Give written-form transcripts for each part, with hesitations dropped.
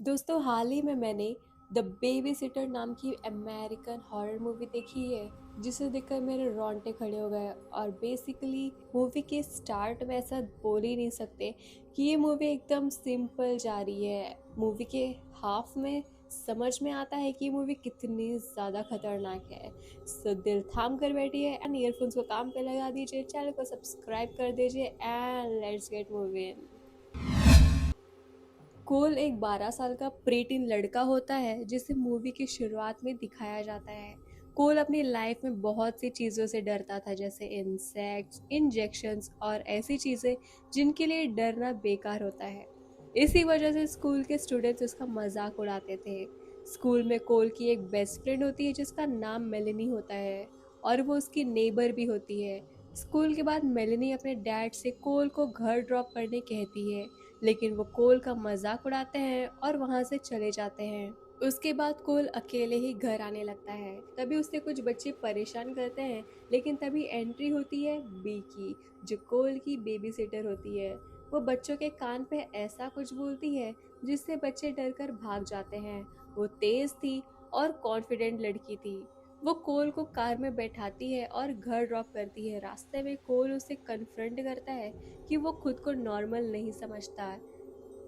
दोस्तों हाल ही में मैंने द बेबी सिटर नाम की अमेरिकन हॉरर मूवी देखी है जिसे देखकर मेरे रोंगटे खड़े हो गए। और बेसिकली मूवी के स्टार्ट में ऐसा बोल ही नहीं सकते कि ये मूवी एकदम सिंपल जा रही है। मूवी के हाफ में समझ में आता है कि ये मूवी कितनी ज़्यादा खतरनाक है। सो दिल थाम कर बैठिए एंड ईयरफोन्स को काम पे लगा दीजिए, चैनल को सब्सक्राइब कर दीजिए एंड लेट्स गेट मूविंग। कोल एक 12 साल का प्रीटीन लड़का होता है जिसे मूवी की शुरुआत में दिखाया जाता है। कोल अपनी लाइफ में बहुत सी चीज़ों से डरता था, जैसे इंसेक्ट्स, इंजेक्शंस और ऐसी चीज़ें जिनके लिए डरना बेकार होता है। इसी वजह से स्कूल के स्टूडेंट्स उसका मजाक उड़ाते थे। स्कूल में कोल की एक बेस्ट फ्रेंड होती है जिसका नाम मेलेनी होता है और वो उसकी नेबर भी होती है। स्कूल के बाद मेलेनी अपने डैड से कोल को घर ड्रॉप करने कहती है, लेकिन वो कोल का मजाक उड़ाते हैं और वहां से चले जाते हैं। उसके बाद कोल अकेले ही घर आने लगता है। तभी उससे कुछ बच्चे परेशान करते हैं, लेकिन तभी एंट्री होती है बी की, जो कोल की बेबी सिटर होती है। वो बच्चों के कान पे ऐसा कुछ बोलती है जिससे बच्चे डरकर भाग जाते हैं। वो तेज थी और कॉन्फिडेंट लड़की थी। वो कोल को कार में बैठाती है और घर ड्रॉप करती है। रास्ते में कोल उसे कन्फ्रंट करता है कि वो खुद को नॉर्मल नहीं समझता।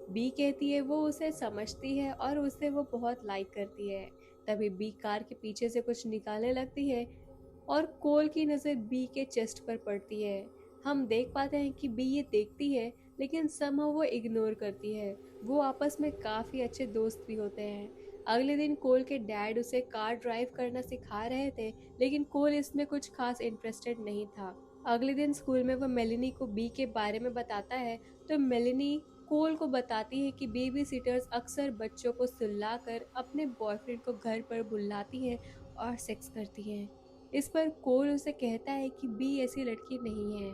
बी कहती है वो उसे समझती है और उसे वो बहुत लाइक करती है। तभी बी कार के पीछे से कुछ निकालने लगती है और कोल की नज़र बी के चेस्ट पर पड़ती है। हम देख पाते हैं कि बी ये देखती है, लेकिन समहाउ वो इग्नोर करती है। वो आपस में काफ़ी अच्छे दोस्त भी होते हैं। अगले दिन कोल के डैड उसे कार ड्राइव करना सिखा रहे थे, लेकिन कोल इसमें कुछ खास इंटरेस्टेड नहीं था। अगले दिन स्कूल में वो मेलिनी को बी के बारे में बताता है, तो मेलिनी कोल को बताती है कि बेबी सिटर्स अक्सर बच्चों को सुलाकर अपने बॉयफ्रेंड को घर पर बुलाती हैं और सेक्स करती हैं। इस पर कोल उसे कहता है कि बी ऐसी लड़की नहीं है।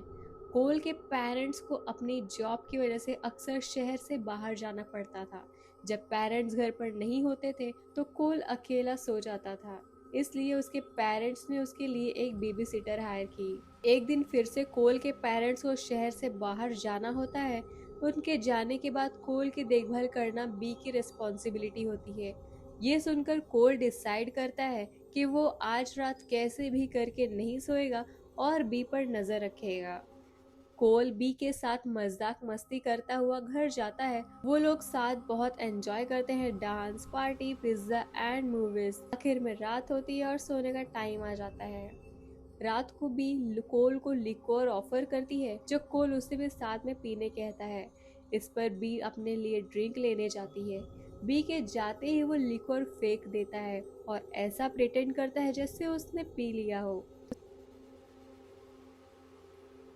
कोल के पेरेंट्स को अपनी जॉब की वजह से अक्सर शहर से बाहर जाना पड़ता था। जब पेरेंट्स घर पर नहीं होते थे तो कोल अकेला सो जाता था, इसलिए उसके पेरेंट्स ने उसके लिए एक बेबी सिटर हायर की। एक दिन फिर से कोल के पेरेंट्स को शहर से बाहर जाना होता है। उनके जाने के बाद कोल की देखभाल करना बी की रिस्पॉन्सिबिलिटी होती है। ये सुनकर कोल डिसाइड करता है कि वो आज रात कैसे भी करके नहीं सोएगा और बी पर नजर रखेगा। कोल बी के साथ मजाक मस्ती करता हुआ घर जाता है। वो लोग साथ बहुत एंजॉय करते हैं, dance, party, pizza and movies. आखिर में रात होती है और सोने का टाइम आ जाता है। रात को बी कोल को लिक्वर ऑफर करती है, जो कोल उसे भी साथ में पीने कहता है। इस पर बी अपने लिए ड्रिंक लेने जाती है। बी के जाते ही वो लिक्वर फेंक देता है और ऐसा प्रिटेंड करता है जैसे उसने पी लिया हो।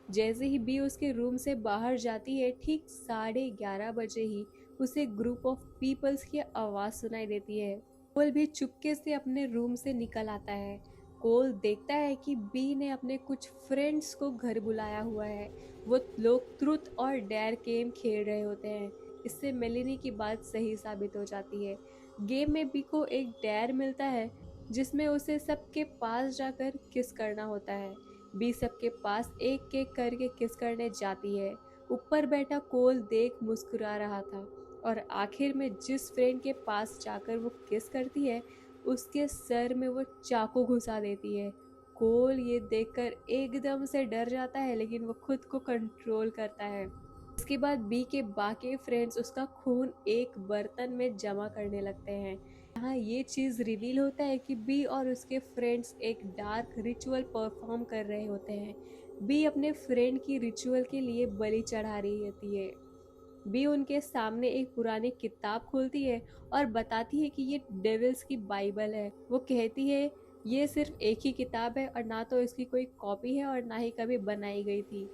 जैसे ही बी उसके रूम से बाहर जाती है, ठीक 11:30 बजे ही उसे ग्रुप ऑफ पीपल्स की आवाज सुनाई देती है। कोल भी चुपके से अपने रूम से निकल आता है। कोल देखता है कि बी ने अपने कुछ फ्रेंड्स को घर बुलाया हुआ है। वो लोग ट्रुथ और डेयर गेम खेल रहे होते हैं। इससे मेलिनी की बात सही साबित हो जाती है। गेम में बी को एक डेयर मिलता है जिसमें उसे सबके पास जाकर किस करना होता है। बी सबके पास एक एक करके किस करने जाती है। ऊपर बैठा कोल देख मुस्कुरा रहा था और आखिर में जिस फ्रेंड के पास जाकर वो किस करती है, उसके सर में वो चाकू घुसा देती है। कोल ये देखकर एकदम से डर जाता है, लेकिन वो खुद को कंट्रोल करता है। इसके बाद बी के बाकी फ्रेंड्स उसका खून एक बर्तन में जमा करने लगते हैं। यहाँ ये चीज रिवील होता है कि बी और उसके फ्रेंड्स एक डार्क रिचुअल परफॉर्म कर रहे होते हैं। बी अपने फ्रेंड की रिचुअल के लिए बलि चढ़ा रही होती है। बी उनके सामने एक पुरानी किताब खोलती है और बताती है कि ये डेविल्स की बाइबल है। वो कहती है ये सिर्फ एक ही किताब है और ना तो इसकी कोई कॉपी है और ना ही कभी बनाई गई थी।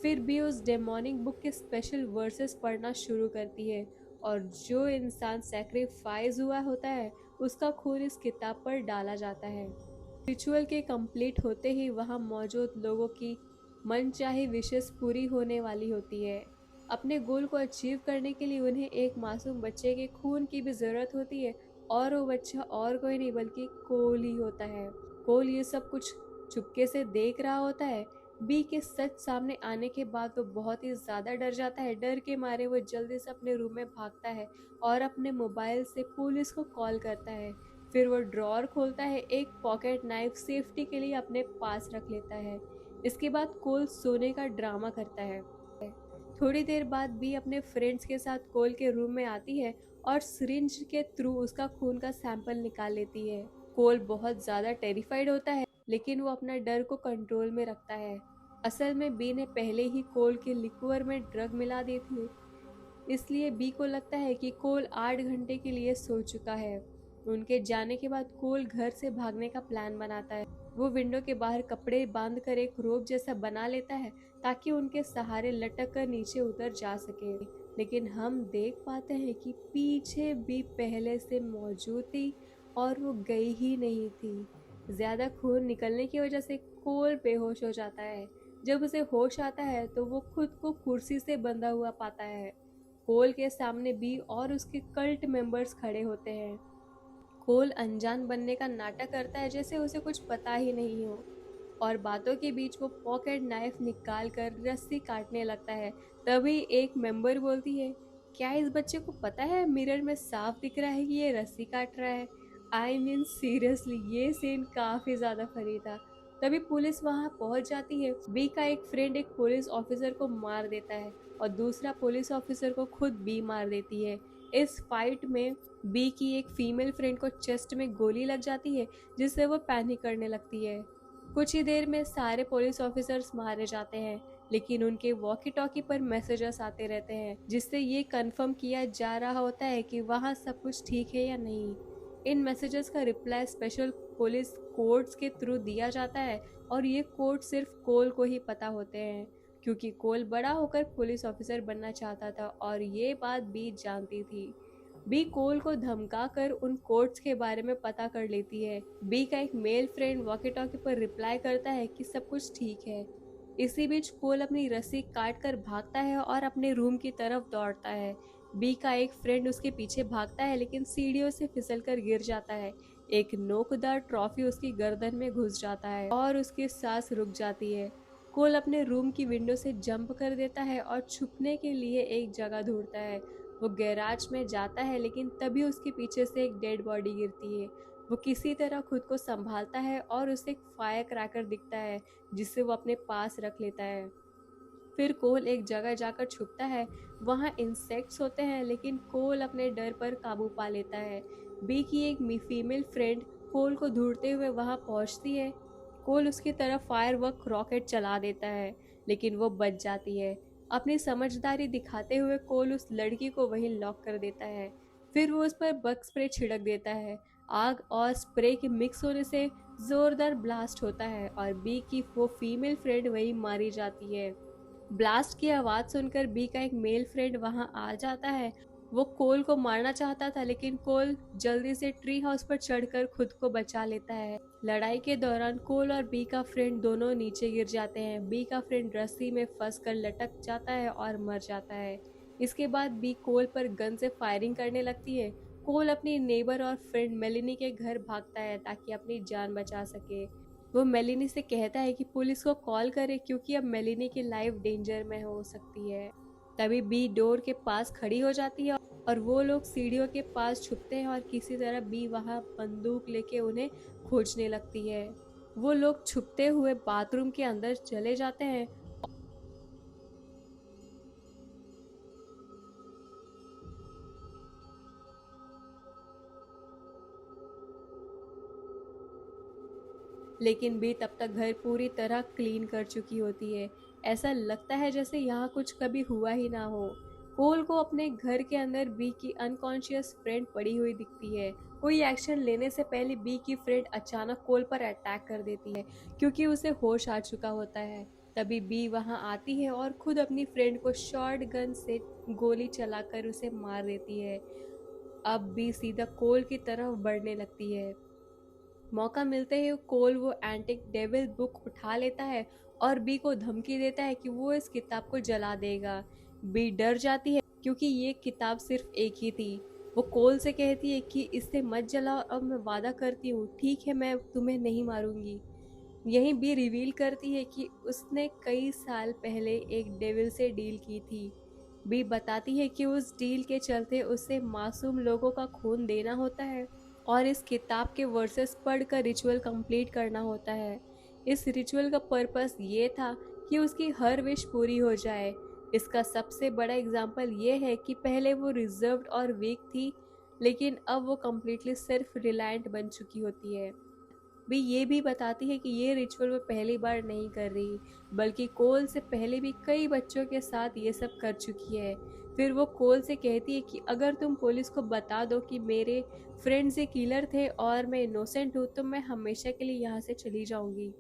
फिर भी उस डेमोनिक बुक के स्पेशल वर्सेस पढ़ना शुरू करती है और जो इंसान सैक्रिफाइस हुआ होता है उसका खून इस किताब पर डाला जाता है। रिचुअल के कंप्लीट होते ही वहां मौजूद लोगों की मनचाही विशेष पूरी होने वाली होती है। अपने गोल को अचीव करने के लिए उन्हें एक मासूम बच्चे के खून की भी जरूरत होती है और वो बच्चा और कोई नहीं बल्कि कोल ही होता है। कोल ये सब कुछ चुपके से देख रहा होता है। बी के सच सामने आने के बाद वो बहुत ही ज़्यादा डर जाता है। डर के मारे वो जल्दी से अपने रूम में भागता है और अपने मोबाइल से पुलिस को कॉल करता है। फिर वो ड्रॉअर खोलता है, एक पॉकेट नाइफ सेफ्टी के लिए अपने पास रख लेता है। इसके बाद कोल सोने का ड्रामा करता है। थोड़ी देर बाद बी अपने फ्रेंड्स के साथ कोल के रूम में आती है और सिरिंज के थ्रू उसका खून का सैंपल निकाल लेती है। कोल बहुत ज़्यादा टेरिफाइड होता है, लेकिन वो अपना डर को कंट्रोल में रखता है। असल में बी ने पहले ही कोल के लिक्वर में ड्रग मिला दी थी, इसलिए बी को लगता है कि कोल 8 घंटे के लिए सो चुका है। उनके जाने के बाद कोल घर से भागने का प्लान बनाता है। वो विंडो के बाहर कपड़े बांधकर एक रोप जैसा बना लेता है ताकि उनके सहारे लटक कर नीचे उतर जा सके। लेकिन हम देख पाते हैं कि पीछे बी पहले से मौजूद थी और वो गई ही नहीं थी। ज्यादा खून निकलने की वजह से कोल बेहोश हो जाता है। जब उसे होश आता है तो वो खुद को कुर्सी से बंधा हुआ पाता है। कोल के सामने बी और उसके कल्ट मेंबर्स खड़े होते हैं। कोल अनजान बनने का नाटक करता है जैसे उसे कुछ पता ही नहीं हो, और बातों के बीच वो पॉकेट नाइफ निकाल कर रस्सी काटने लगता है। तभी एक मेंबर बोलती है, क्या इस बच्चे को पता है मिरर में साफ दिख रहा है कि ये रस्सी काट रहा है? आई मीन सीरियसली, ये सीन काफी ज्यादा फनी था। तभी पुलिस वहां पहुंच जाती है। बी का एक फ्रेंड एक पुलिस ऑफिसर को मार देता है और दूसरा पुलिस ऑफिसर को खुद बी मार देती है। इस फाइट में बी की एक फीमेल फ्रेंड को चेस्ट में गोली लग जाती है, जिससे वो पैनिक करने लगती है। कुछ ही देर में सारे पुलिस ऑफिसर्स मारे जाते हैं, लेकिन उनके वॉकी टॉकी पर मैसेजेस आते रहते हैं जिससे ये कंफर्म किया जा रहा होता है कि वहाँ सब कुछ ठीक है या नहीं। इन मैसेजेस का रिप्लाई स्पेशल पुलिस कोड्स के थ्रू दिया जाता है, और ये कोड सिर्फ कोल को ही पता होते हैं, क्योंकि कोल बड़ा होकर पुलिस ऑफिसर बनना चाहता था और ये बात बी जानती थी। बी कोल को धमका कर उन कोड्स के बारे में पता कर लेती है। बी का एक मेल फ्रेंड वॉकी टॉकी पर रिप्लाई करता है कि सब कुछ ठीक है। इसी बीच कोल अपनी रस्सी काट कर भागता है और अपने रूम की तरफ दौड़ता है। बी का एक फ्रेंड उसके पीछे भागता है, लेकिन सीढ़ियों से फिसलकर गिर जाता है। एक नोकदार ट्रॉफी उसकी गर्दन में घुस जाता है और उसकी सांस रुक जाती है। कोल अपने रूम की विंडो से जंप कर देता है और छुपने के लिए एक जगह ढूंढता है। वो गैराज में जाता है, लेकिन तभी उसके पीछे से एक डेड बॉडी गिरती है। वो किसी तरह खुद को संभालता है और उसे एक फायर क्रैकर दिखता है, जिसे वो अपने पास रख लेता है। फिर कोल एक जगह जाकर छुपता है। वहाँ इंसेक्ट्स होते हैं, लेकिन कोल अपने डर पर काबू पा लेता है। बी की एक फीमेल फ्रेंड कोल को ढूंढते हुए वहाँ पहुँचती है। कोल उसकी तरफ फायरवर्क रॉकेट चला देता है, लेकिन वो बच जाती है। अपनी समझदारी दिखाते हुए कोल उस लड़की को वहीं लॉक कर देता है। फिर वो उस पर बग स्प्रे छिड़क देता है। आग और स्प्रे के मिक्स होने से जोरदार ब्लास्ट होता है और बी की वो फीमेल फ्रेंड वहीं मारी जाती है। ब्लास्ट की आवाज सुनकर बी का एक मेल फ्रेंड वहां आ जाता है। वो कोल को मारना चाहता था, लेकिन कोल जल्दी से ट्री हाउस पर चढ़कर खुद को बचा लेता है। लड़ाई के दौरान कोल और बी का फ्रेंड दोनों नीचे गिर जाते हैं। बी का फ्रेंड रस्सी में फंसकर लटक जाता है और मर जाता है। इसके बाद बी कोल पर गन से फायरिंग करने लगती है। कोल अपनी नेबर और फ्रेंड मेलिनी के घर भागता है ताकि अपनी जान बचा सके। वो मेलिनी से कहता है कि पुलिस को कॉल करे, क्योंकि अब मेलिनी की लाइफ डेंजर में हो सकती है। तभी बी डोर के पास खड़ी हो जाती है और वो लोग सीढ़ियों के पास छुपते हैं और किसी तरह बी वहां बंदूक लेके उन्हें खोजने लगती है। वो लोग छुपते हुए बाथरूम के अंदर चले जाते हैं, लेकिन बी तब तक घर पूरी तरह क्लीन कर चुकी होती है। ऐसा लगता है जैसे यहाँ कुछ कभी हुआ ही ना हो। कोल को अपने घर के अंदर बी की अनकॉन्शियस फ्रेंड पड़ी हुई दिखती है। कोई एक्शन लेने से पहले बी की फ्रेंड अचानक कोल पर अटैक कर देती है, क्योंकि उसे होश आ चुका होता है। तभी बी वहां आती है और खुद अपनी फ्रेंड को शॉर्ट गन से गोली चलाकर उसे मार देती है। अब बी सीधा कोल की तरफ बढ़ने लगती है। मौका मिलते ही कोल वो एंटिक डेविल बुक उठा लेता है और बी को धमकी देता है कि वो इस किताब को जला देगा। बी डर जाती है, क्योंकि ये किताब सिर्फ एक ही थी। वो कोल से कहती है कि इसे मत जलाओ, अब मैं वादा करती हूँ, ठीक है, मैं तुम्हें नहीं मारूंगी। यहीं बी रिवील करती है कि उसने कई साल पहले एक डेविल से डील की थी। बी बताती है कि उस डील के चलते उसे मासूम लोगों का खून देना होता है और इस किताब के वर्सेस पढ़कर रिचुअल कंप्लीट करना होता है। इस रिचुअल का पर्पस ये था कि उसकी हर विश पूरी हो जाए। इसका सबसे बड़ा एग्जाम्पल ये है कि पहले वो रिजर्व्ड और वीक थी, लेकिन अब वो कम्प्लीटली सेल्फ रिलायंट बन चुकी होती है। भी ये भी बताती है कि ये रिचुअल वो पहली बार नहीं कर रही, बल्कि कोल से पहले भी कई बच्चों के साथ ये सब कर चुकी है। फिर वो कोल से कहती है कि अगर तुम पुलिस को बता दो कि मेरे फ्रेंड्स ये किलर थे और मैं इनोसेंट हूँ, तो मैं हमेशा के लिए यहाँ से चली जाऊंगी।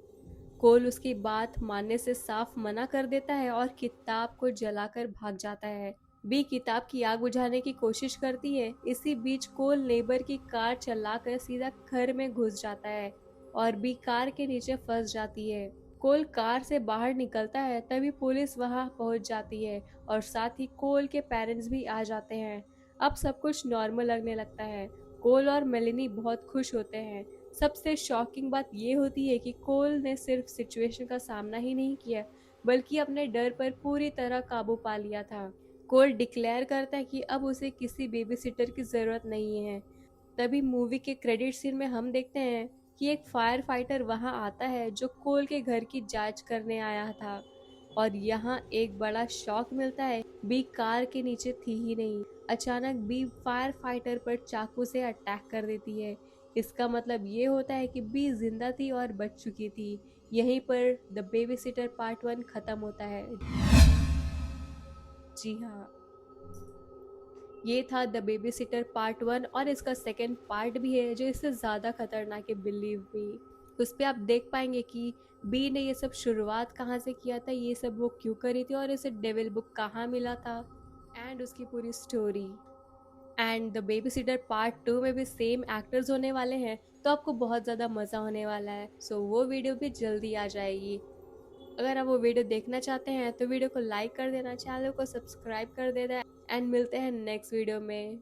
कोल उसकी बात मानने से साफ मना कर देता है और किताब को जलाकर भाग जाता है। बी किताब की आग बुझाने की कोशिश करती है। इसी बीच कोल नेबर की कार चलाकर सीधा घर में घुस जाता है और बी कार के नीचे फंस जाती है। कोल कार से बाहर निकलता है, तभी पुलिस वहां पहुंच जाती है और साथ ही कोल के पेरेंट्स भी आ जाते हैं। अब सब कुछ नॉर्मल लगने लगता है। कोल और मेलिनी बहुत खुश होते हैं। सबसे शॉकिंग बात ये होती है कि कोल ने सिर्फ सिचुएशन का सामना ही नहीं किया, बल्कि अपने डर पर पूरी तरह काबू पा लिया था। कोल डिक्लेयर करता है कि अब उसे किसी बेबी सिटर की जरूरत नहीं है। तभी मूवी के क्रेडिट सीन में हम देखते हैं कि एक फायर फाइटर वहां आता है जो कोल के घर की जांच करने आया था। और यहाँ एक बड़ा शॉक मिलता है, बी कार के नीचे थी ही नहीं। अचानक बी फायर फाइटर पर चाकू से अटैक कर देती है। इसका मतलब ये होता है कि बी जिंदा थी और बच चुकी थी। यहीं पर द बेबी सिटर पार्ट 1 खत्म होता है। जी हाँ, ये था द बेबी सिटर पार्ट 1 और इसका सेकेंड पार्ट भी है जो इससे ज़्यादा खतरनाक है, बिलीव मी। उस पर आप देख पाएंगे कि बी ने ये सब शुरुआत कहाँ से किया था, ये सब वो क्यों करी थी और इसे डेविल बुक कहाँ मिला था एंड उसकी पूरी story. And the baby sitter part 2 में भी सेम एक्टर्स होने वाले हैं, तो आपको बहुत ज़्यादा मज़ा होने वाला है। सो वो वीडियो भी जल्दी आ जाएगी। अगर आप वो वीडियो देखना चाहते हैं तो वीडियो को लाइक कर देना, चैनल को सब्सक्राइब कर देना एंड मिलते हैं नेक्स्ट वीडियो में।